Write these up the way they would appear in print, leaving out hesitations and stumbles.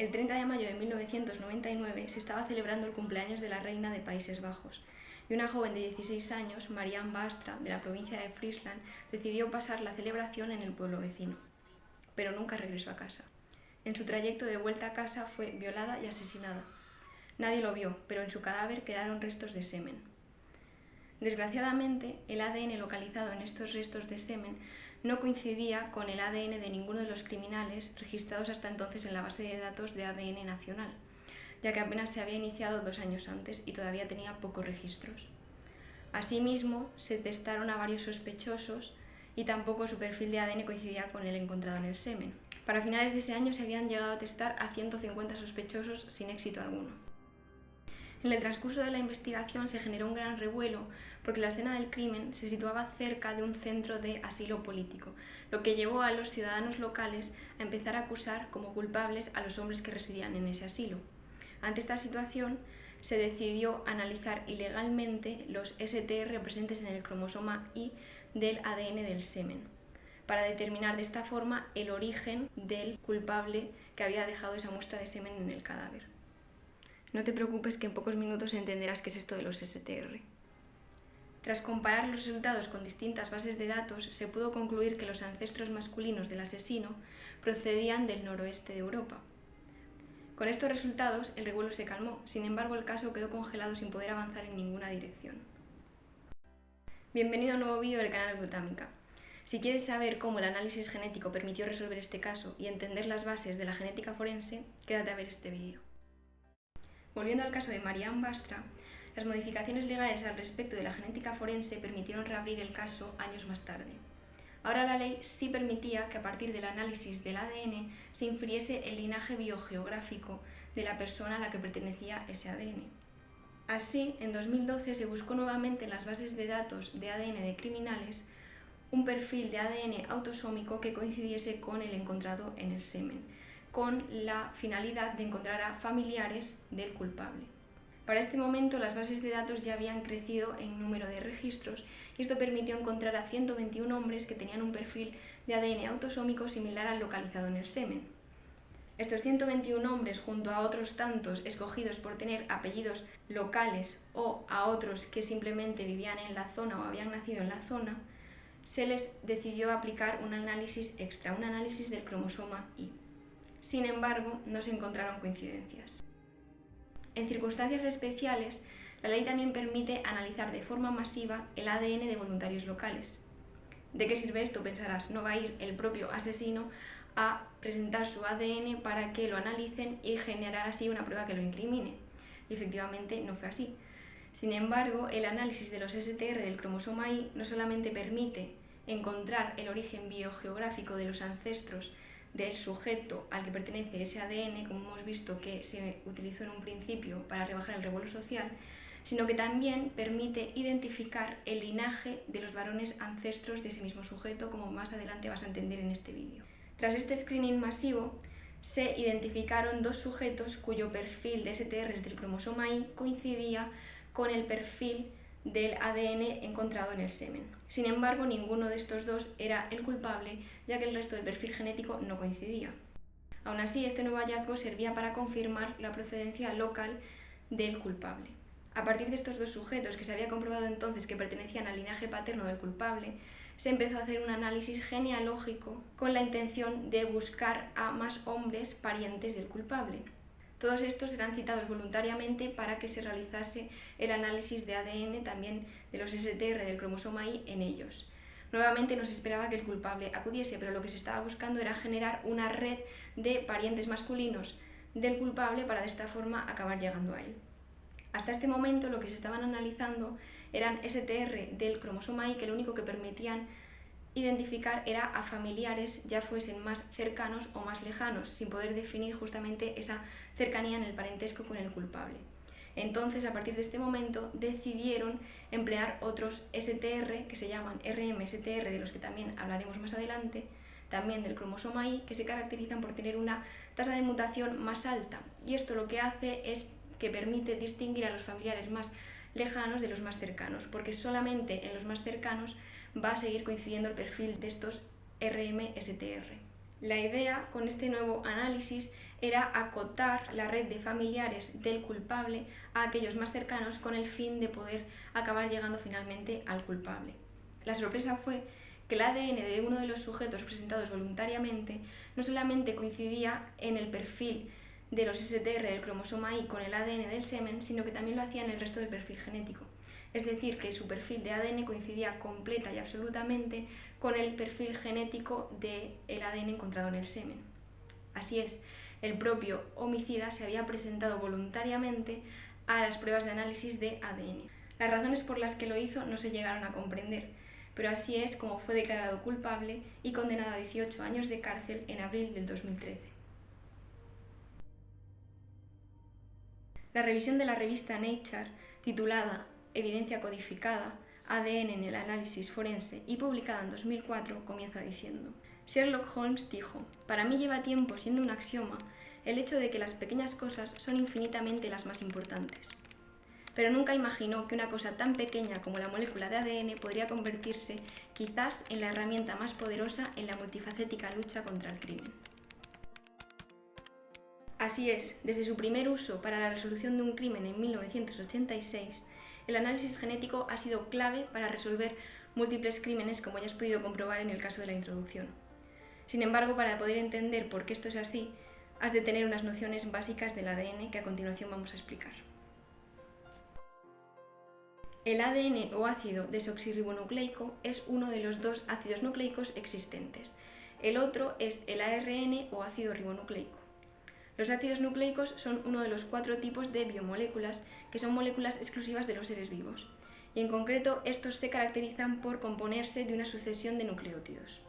El 30 de mayo de 1999 se estaba celebrando el cumpleaños de la reina de Países Bajos y una joven de 16 años, Marianne Bastra, de la provincia de Friesland, decidió pasar la celebración en el pueblo vecino, pero nunca regresó a casa. En su trayecto de vuelta a casa fue violada y asesinada. Nadie lo vio, pero en su cadáver quedaron restos de semen. Desgraciadamente, el ADN localizado en estos restos de semen no coincidía con el ADN de ninguno de los criminales registrados hasta entonces en la base de datos de ADN nacional, ya que apenas se había iniciado 2 años antes y todavía tenía pocos registros. Asimismo, se testaron a varios sospechosos y tampoco su perfil de ADN coincidía con el encontrado en el semen. Para finales de ese año se habían llegado a testar a 150 sospechosos sin éxito alguno. En el transcurso de la investigación se generó un gran revuelo porque la escena del crimen se situaba cerca de un centro de asilo político, lo que llevó a los ciudadanos locales a empezar a acusar como culpables a los hombres que residían en ese asilo. Ante esta situación, se decidió analizar ilegalmente los STR presentes en el cromosoma Y del ADN del semen, para determinar de esta forma el origen del culpable que había dejado esa muestra de semen en el cadáver. No te preocupes, que en pocos minutos entenderás qué es esto de los STR. Tras comparar los resultados con distintas bases de datos, se pudo concluir que los ancestros masculinos del asesino procedían del noroeste de Europa. Con estos resultados, el revuelo se calmó, sin embargo el caso quedó congelado sin poder avanzar en ninguna dirección. Bienvenido a un nuevo vídeo del canal Glutámica. Si quieres saber cómo el análisis genético permitió resolver este caso y entender las bases de la genética forense, quédate a ver este vídeo. Volviendo al caso de Marianne Bastra, las modificaciones legales al respecto de la genética forense permitieron reabrir el caso años más tarde. Ahora la ley sí permitía que a partir del análisis del ADN se infiriese el linaje biogeográfico de la persona a la que pertenecía ese ADN. Así, en 2012 se buscó nuevamente en las bases de datos de ADN de criminales un perfil de ADN autosómico que coincidiese con el encontrado en el semen, con la finalidad de encontrar a familiares del culpable. Para este momento las bases de datos ya habían crecido en número de registros y esto permitió encontrar a 121 hombres que tenían un perfil de ADN autosómico similar al localizado en el semen. Estos 121 hombres, junto a otros tantos escogidos por tener apellidos locales o a otros que simplemente vivían en la zona o habían nacido en la zona, se les decidió aplicar un análisis extra, un análisis del cromosoma Y. Sin embargo, no se encontraron coincidencias. En circunstancias especiales, la ley también permite analizar de forma masiva el ADN de voluntarios locales. ¿De qué sirve esto? Pensarás, no va a ir el propio asesino a presentar su ADN para que lo analicen y generar así una prueba que lo incrimine. Y efectivamente no fue así. Sin embargo, el análisis de los STR del cromosoma Y no solamente permite encontrar el origen biogeográfico de los ancestros del sujeto al que pertenece ese ADN, como hemos visto que se utilizó en un principio para rebajar el revuelo social, sino que también permite identificar el linaje de los varones ancestros de ese mismo sujeto, como más adelante vas a entender en este vídeo. Tras este screening masivo, se identificaron 2 sujetos cuyo perfil de STR del cromosoma Y coincidía con el perfil del ADN encontrado en el semen. Sin embargo, ninguno de estos 2 era el culpable, ya que el resto del perfil genético no coincidía. Aún así, este nuevo hallazgo servía para confirmar la procedencia local del culpable. A partir de estos 2 sujetos, que se había comprobado entonces que pertenecían al linaje paterno del culpable, se empezó a hacer un análisis genealógico con la intención de buscar a más hombres parientes del culpable. Todos estos serán citados voluntariamente para que se realizase el análisis de ADN también de los STR del cromosoma Y en ellos. Nuevamente no se esperaba que el culpable acudiese, pero lo que se estaba buscando era generar una red de parientes masculinos del culpable para de esta forma acabar llegando a él. Hasta este momento lo que se estaban analizando eran STR del cromosoma Y que lo único que permitían identificar era a familiares, ya fuesen más cercanos o más lejanos, sin poder definir justamente esa cercanía en el parentesco con el culpable. Entonces, a partir de este momento, decidieron emplear otros STR que se llaman RMSTR, de los que también hablaremos más adelante, también del cromosoma Y, que se caracterizan por tener una tasa de mutación más alta. Y esto lo que hace es que permite distinguir a los familiares más lejanos de los más cercanos, porque solamente en los más cercanos va a seguir coincidiendo el perfil de estos RMSTR. La idea con este nuevo análisis era acotar la red de familiares del culpable a aquellos más cercanos con el fin de poder acabar llegando finalmente al culpable. La sorpresa fue que el ADN de uno de los sujetos presentados voluntariamente no solamente coincidía en el perfil de los STR del cromosoma Y con el ADN del semen, sino que también lo hacía en el resto del perfil genético. Es decir, que su perfil de ADN coincidía completa y absolutamente con el perfil genético del ADN encontrado en el semen. Así es, el propio homicida se había presentado voluntariamente a las pruebas de análisis de ADN. Las razones por las que lo hizo no se llegaron a comprender, pero así es como fue declarado culpable y condenado a 18 años de cárcel en abril del 2013. La revisión de la revista Nature, titulada Evidencia codificada, ADN en el análisis forense y publicada en 2004, comienza diciendo: Sherlock Holmes dijo: «Para mí lleva tiempo siendo un axioma el hecho de que las pequeñas cosas son infinitamente las más importantes. Pero nunca imaginó que una cosa tan pequeña como la molécula de ADN podría convertirse quizás en la herramienta más poderosa en la multifacética lucha contra el crimen». Así es, desde su primer uso para la resolución de un crimen en 1986, el análisis genético ha sido clave para resolver múltiples crímenes, como ya has podido comprobar en el caso de la introducción. Sin embargo, para poder entender por qué esto es así, has de tener unas nociones básicas del ADN que a continuación vamos a explicar. El ADN o ácido desoxirribonucleico es uno de los dos ácidos nucleicos existentes. El otro es el ARN o ácido ribonucleico. Los ácidos nucleicos son uno de los 4 tipos de biomoléculas, que son moléculas exclusivas de los seres vivos, y en concreto estos se caracterizan por componerse de una sucesión de nucleótidos.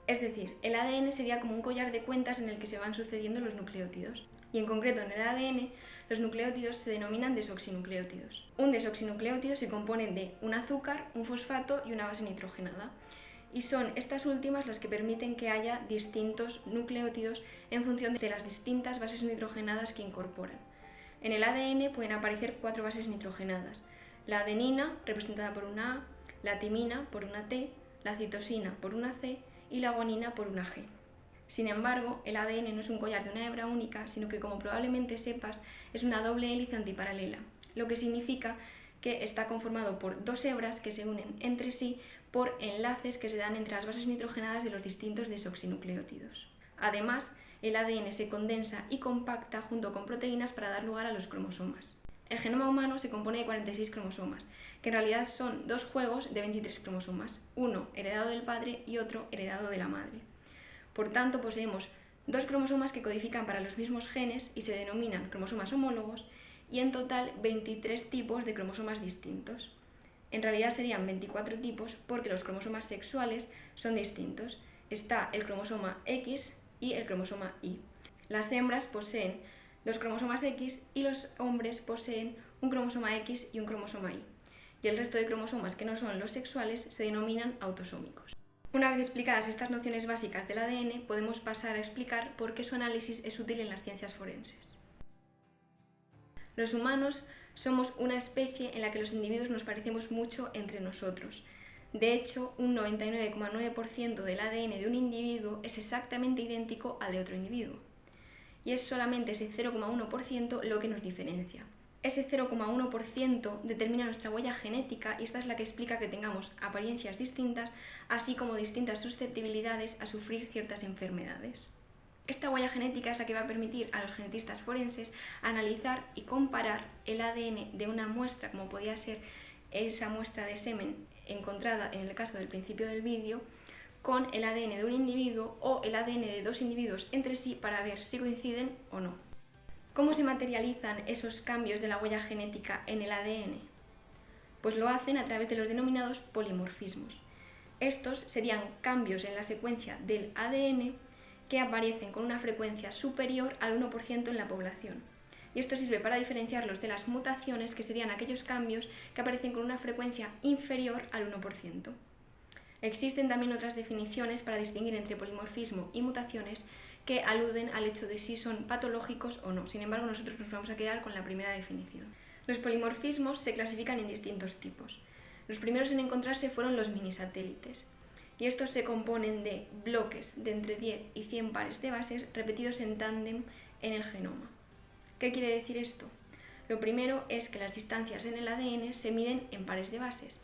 Es decir, el ADN sería como un collar de cuentas en el que se van sucediendo los nucleótidos, y en concreto en el ADN los nucleótidos se denominan desoxinucleótidos. Un desoxinucleótido se compone de un azúcar, un fosfato y una base nitrogenada, y son estas últimas las que permiten que haya distintos nucleótidos en función de las distintas bases nitrogenadas que incorporan. En el ADN pueden aparecer 4 bases nitrogenadas: la adenina, representada por una A, la timina por una T, la citosina por una C y la guanina por una G. Sin embargo, el ADN no es un collar de una hebra única, sino que, como probablemente sepas, es una doble hélice antiparalela, lo que significa que está conformado por 2 hebras que se unen entre sí por enlaces que se dan entre las bases nitrogenadas de los distintos desoxinucleótidos. Además, el ADN se condensa y compacta junto con proteínas para dar lugar a los cromosomas. El genoma humano se compone de 46 cromosomas, que en realidad son 2 juegos de 23 cromosomas, uno heredado del padre y otro heredado de la madre. Por tanto, poseemos 2 cromosomas que codifican para los mismos genes y se denominan cromosomas homólogos, y en total 23 tipos de cromosomas distintos. En realidad serían 24 tipos porque los cromosomas sexuales son distintos. Está el cromosoma X y el cromosoma Y. Las hembras poseen 2 cromosomas X y los hombres poseen un cromosoma X y un cromosoma Y. Y el resto de cromosomas que no son los sexuales se denominan autosómicos. Una vez explicadas estas nociones básicas del ADN, podemos pasar a explicar por qué su análisis es útil en las ciencias forenses. Los humanos somos una especie en la que los individuos nos parecemos mucho entre nosotros. De hecho, un 99,9% del ADN de un individuo es exactamente idéntico al de otro individuo. Y es solamente ese 0,1% lo que nos diferencia. Ese 0,1% determina nuestra huella genética y esta es la que explica que tengamos apariencias distintas, así como distintas susceptibilidades a sufrir ciertas enfermedades. Esta huella genética es la que va a permitir a los genetistas forenses analizar y comparar el ADN de una muestra, como podía ser esa muestra de semen encontrada en el caso del principio del vídeo, con el ADN de un individuo o el ADN de 2 individuos entre sí para ver si coinciden o no. ¿Cómo se materializan esos cambios de la huella genética en el ADN? Pues lo hacen a través de los denominados polimorfismos. Estos serían cambios en la secuencia del ADN que aparecen con una frecuencia superior al 1% en la población. Y esto sirve para diferenciarlos de las mutaciones, que serían aquellos cambios que aparecen con una frecuencia inferior al 1%. Existen también otras definiciones para distinguir entre polimorfismo y mutaciones que aluden al hecho de si son patológicos o no. Sin embargo, nosotros nos vamos a quedar con la primera definición. Los polimorfismos se clasifican en distintos tipos. Los primeros en encontrarse fueron los minisatélites, y estos se componen de bloques de entre 10 y 100 pares de bases repetidos en tándem en el genoma. ¿Qué quiere decir esto? Lo primero es que las distancias en el ADN se miden en pares de bases.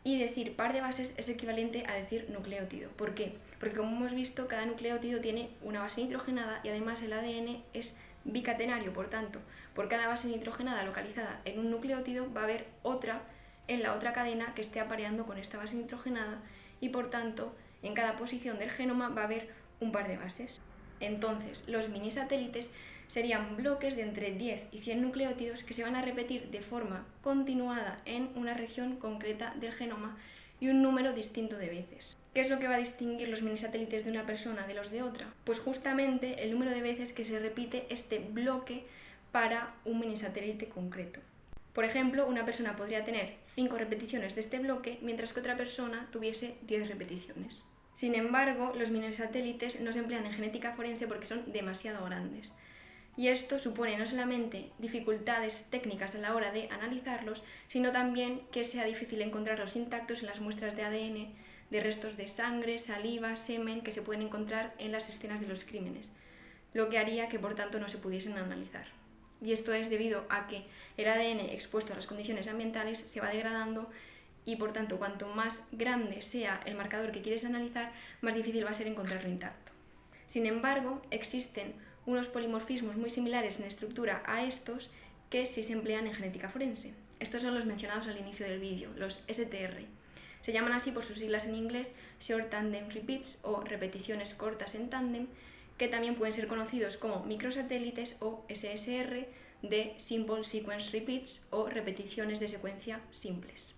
Y decir par de bases es equivalente a decir nucleótido. ¿Por qué? Porque como hemos visto, cada nucleótido tiene una base nitrogenada y además el ADN es bicatenario, por tanto, por cada base nitrogenada localizada en un nucleótido va a haber otra en la otra cadena que esté apareando con esta base nitrogenada y por tanto en cada posición del genoma va a haber un par de bases. Entonces, los minisatélites serían bloques de entre 10 y 100 nucleótidos que se van a repetir de forma continuada en una región concreta del genoma y un número distinto de veces. ¿Qué es lo que va a distinguir los minisatélites de una persona de los de otra? Pues justamente el número de veces que se repite este bloque para un minisatélite concreto. Por ejemplo, una persona podría tener 5 repeticiones de este bloque, mientras que otra persona tuviese 10 repeticiones. Sin embargo, los minisatélites no se emplean en genética forense porque son demasiado grandes. Y esto supone no solamente dificultades técnicas a la hora de analizarlos, sino también que sea difícil encontrarlos intactos en las muestras de ADN, de restos de sangre, saliva, semen que se pueden encontrar en las escenas de los crímenes, lo que haría que por tanto no se pudiesen analizar. Y esto es debido a que el ADN expuesto a las condiciones ambientales se va degradando y por tanto cuanto más grande sea el marcador que quieres analizar, más difícil va a ser encontrarlo intacto. Sin embargo, existen unos polimorfismos muy similares en estructura a estos que sí se emplean en genética forense. Estos son los mencionados al inicio del vídeo, los STR. Se llaman así por sus siglas en inglés Short Tandem Repeats o repeticiones cortas en tándem, que también pueden ser conocidos como microsatélites o SSR de Simple Sequence Repeats o repeticiones de secuencia simples.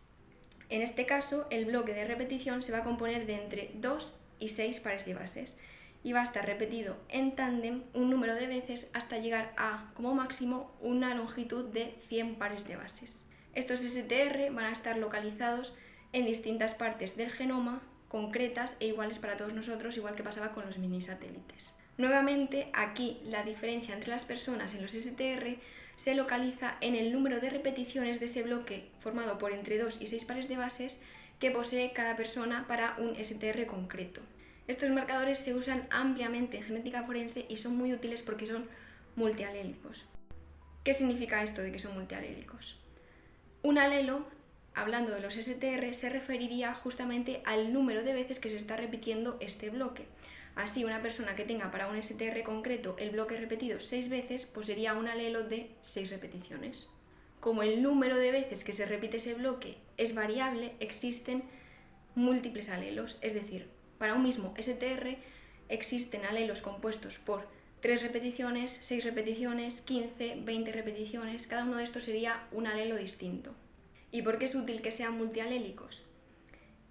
En este caso, el bloque de repetición se va a componer de entre 2 y 6 pares de bases y va a estar repetido en tándem un número de veces hasta llegar a, como máximo, una longitud de 100 pares de bases. Estos STR van a estar localizados en distintas partes del genoma, concretas e iguales para todos nosotros, igual que pasaba con los minisatélites. Nuevamente, aquí la diferencia entre las personas en los STR se localiza en el número de repeticiones de ese bloque formado por entre 2 y 6 pares de bases que posee cada persona para un STR concreto. Estos marcadores se usan ampliamente en genética forense y son muy útiles porque son multialélicos. ¿Qué significa esto de que son multialélicos? Un alelo, hablando de los STR, se referiría justamente al número de veces que se está repitiendo este bloque. Así, una persona que tenga para un STR concreto el bloque repetido 6 veces, pues sería un alelo de 6 repeticiones. Como el número de veces que se repite ese bloque es variable, existen múltiples alelos, es decir, para un mismo STR existen alelos compuestos por 3 repeticiones, 6 repeticiones, 15, 20 repeticiones, cada uno de estos sería un alelo distinto. ¿Y por qué es útil que sean multialélicos?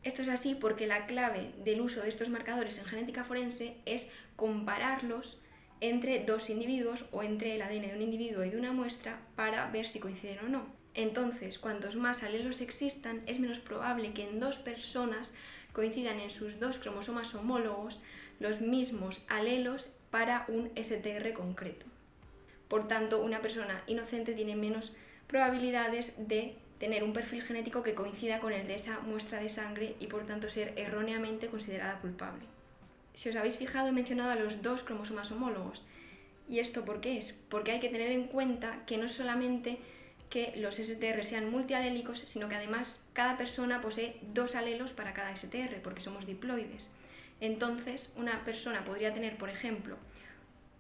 Esto es así porque la clave del uso de estos marcadores en genética forense es compararlos entre dos individuos o entre el ADN de un individuo y de una muestra para ver si coinciden o no. Entonces, cuantos más alelos existan, es menos probable que en dos personas coincidan en sus 2 cromosomas homólogos los mismos alelos para un STR concreto. Por tanto, una persona inocente tiene menos probabilidades de tener un perfil genético que coincida con el de esa muestra de sangre y por tanto ser erróneamente considerada culpable. Si os habéis fijado, he mencionado a los 2 cromosomas homólogos. ¿Y esto por qué es? Porque hay que tener en cuenta que no solamente que los STR sean multialélicos, sino que además cada persona posee 2 alelos para cada STR, porque somos diploides. Entonces, una persona podría tener, por ejemplo,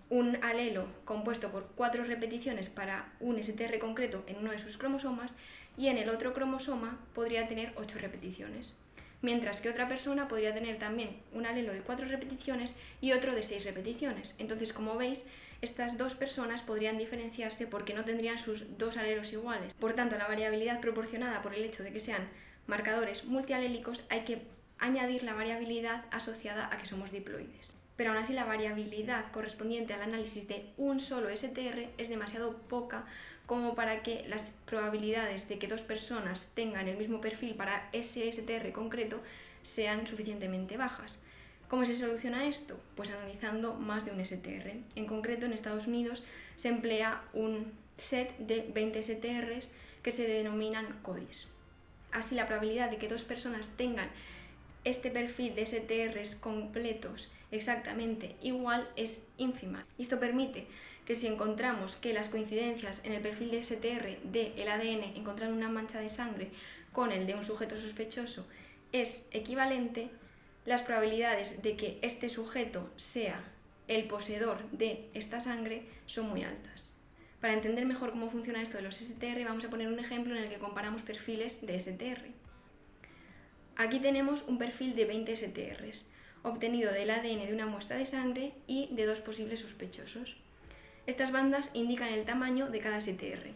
un alelo compuesto por 4 repeticiones para un STR concreto en uno de sus cromosomas y en el otro cromosoma podría tener 8 repeticiones. Mientras que otra persona podría tener también un alelo de 4 repeticiones y otro de 6 repeticiones. Entonces, como veis, estas 2 personas podrían diferenciarse porque no tendrían sus 2 alelos iguales. Por tanto, la variabilidad proporcionada por el hecho de que sean marcadores multialélicos, hay que añadir la variabilidad asociada a que somos diploides. Pero aún así, la variabilidad correspondiente al análisis de un solo STR es demasiado poca como para que las probabilidades de que 2 personas tengan el mismo perfil para ese STR concreto sean suficientemente bajas. ¿Cómo se soluciona esto? Pues analizando más de un STR. En concreto, en Estados Unidos se emplea un set de 20 STRs que se denominan CODIs. Así, la probabilidad de que 2 personas tengan este perfil de STRs completos exactamente igual es ínfima. Esto permite que si encontramos que las coincidencias en el perfil de STR del ADN encontrando una mancha de sangre con el de un sujeto sospechoso es equivalente, las probabilidades de que este sujeto sea el poseedor de esta sangre son muy altas. Para entender mejor cómo funciona esto de los STR, vamos a poner un ejemplo en el que comparamos perfiles de STR. Aquí tenemos un perfil de 20 STRs, obtenido del ADN de una muestra de sangre y de 2 posibles sospechosos. Estas bandas indican el tamaño de cada STR.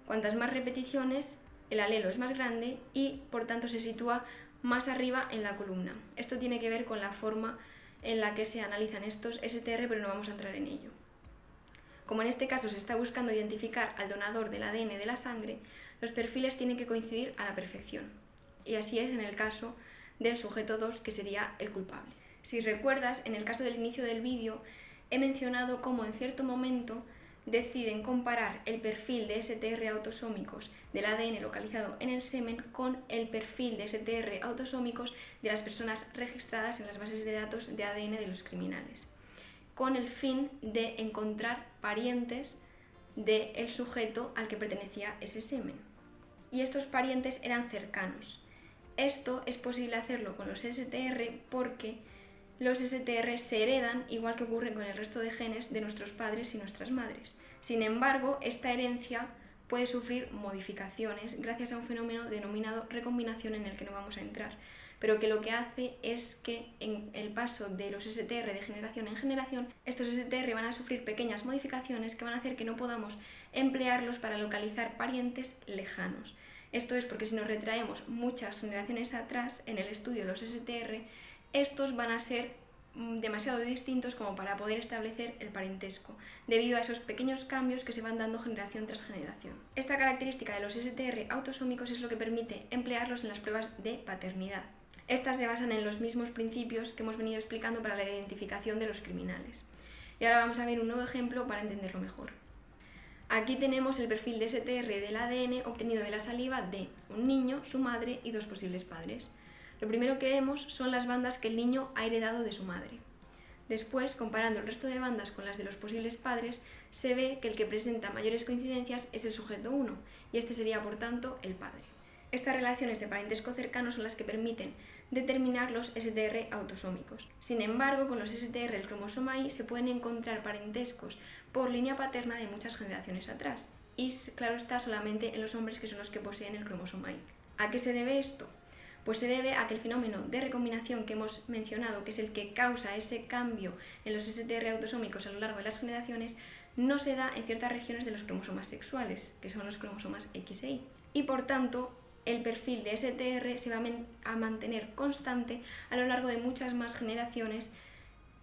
Cuantas más repeticiones, el alelo es más grande y, por tanto, se sitúa más arriba en la columna. Esto tiene que ver con la forma en la que se analizan estos STR, pero no vamos a entrar en ello. Como en este caso se está buscando identificar al donador del ADN de la sangre, los perfiles tienen que coincidir a la perfección. Y así es en el caso del sujeto 2, que sería el culpable. Si recuerdas, en el caso del inicio del vídeo, he mencionado cómo en cierto momento deciden comparar el perfil de STR autosómicos del ADN localizado en el semen con el perfil de STR autosómicos de las personas registradas en las bases de datos de ADN de los criminales, con el fin de encontrar parientes del sujeto al que pertenecía ese semen. Y estos parientes eran cercanos. Esto es posible hacerlo con los STR porque los STR se heredan igual que ocurre con el resto de genes de nuestros padres y nuestras madres. Sin embargo, esta herencia puede sufrir modificaciones gracias a un fenómeno denominado recombinación en el que no vamos a entrar, pero que lo que hace es que en el paso de los STR de generación en generación, estos STR van a sufrir pequeñas modificaciones que van a hacer que no podamos emplearlos para localizar parientes lejanos. Esto es porque si nos retraemos muchas generaciones atrás en el estudio de los STR, estos van a ser demasiado distintos como para poder establecer el parentesco, debido a esos pequeños cambios que se van dando generación tras generación. Esta característica de los STR autosómicos es lo que permite emplearlos en las pruebas de paternidad. Estas se basan en los mismos principios que hemos venido explicando para la identificación de los criminales. Y ahora vamos a ver un nuevo ejemplo para entenderlo mejor. Aquí tenemos el perfil de STR del ADN obtenido de la saliva de un niño, su madre y 2 posibles padres. Lo primero que vemos son las bandas que el niño ha heredado de su madre. Después, comparando el resto de bandas con las de los posibles padres, se ve que el que presenta mayores coincidencias es el sujeto 1, y este sería, por tanto, el padre. Estas relaciones de parentesco cercano son las que permiten determinar los STR autosómicos. Sin embargo, con los STR del cromosoma Y se pueden encontrar parentescos por línea paterna de muchas generaciones atrás, y claro está, solamente en los hombres, que son los que poseen el cromosoma Y. ¿A qué se debe esto? Pues se debe a que el fenómeno de recombinación que hemos mencionado, que es el que causa ese cambio en los STR autosómicos a lo largo de las generaciones, no se da en ciertas regiones de los cromosomas sexuales, que son los cromosomas X e Y. Y por tanto, el perfil de STR se va a mantener constante a lo largo de muchas más generaciones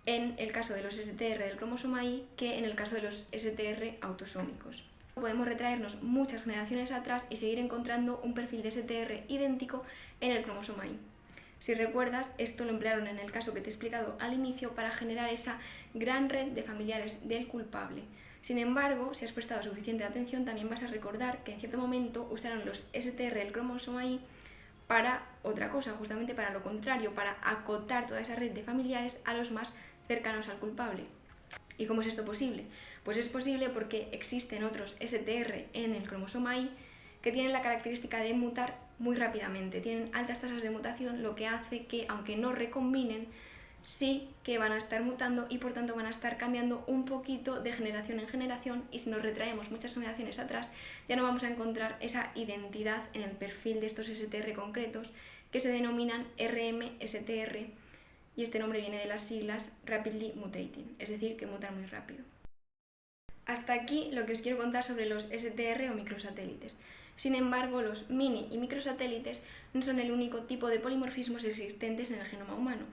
en el caso de los STR del cromosoma Y que en el caso de los STR autosómicos. Podemos retraernos muchas generaciones atrás y seguir encontrando un perfil de STR idéntico en el cromosoma Y. Si recuerdas, esto lo emplearon en el caso que te he explicado al inicio para generar esa gran red de familiares del culpable. Sin embargo, si has prestado suficiente atención, también vas a recordar que en cierto momento usaron los STR del cromosoma Y para otra cosa, justamente para lo contrario, para acotar toda esa red de familiares a los más cercanos al culpable. ¿Y cómo es esto posible? Pues es posible porque existen otros STR en el cromosoma Y que tienen la característica de mutar muy rápidamente, tienen altas tasas de mutación, lo que hace que, aunque no recombinen, sí que van a estar mutando y por tanto van a estar cambiando un poquito de generación en generación, y si nos retraemos muchas generaciones atrás ya no vamos a encontrar esa identidad en el perfil de estos STR concretos que se denominan RMSTR, y este nombre viene de las siglas Rapidly Mutating, es decir, que mutan muy rápido. Hasta aquí lo que os quiero contar sobre los STR o microsatélites. Sin embargo, los mini y microsatélites no son el único tipo de polimorfismos existentes en el genoma humano.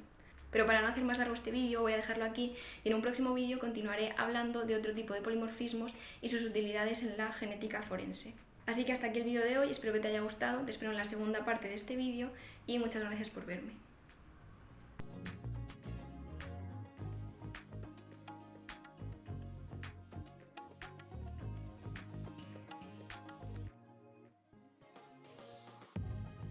Pero para no hacer más largo este vídeo voy a dejarlo aquí, y en un próximo vídeo continuaré hablando de otro tipo de polimorfismos y sus utilidades en la genética forense. Así que hasta aquí el vídeo de hoy, espero que te haya gustado, te espero en la segunda parte de este vídeo y muchas gracias por verme.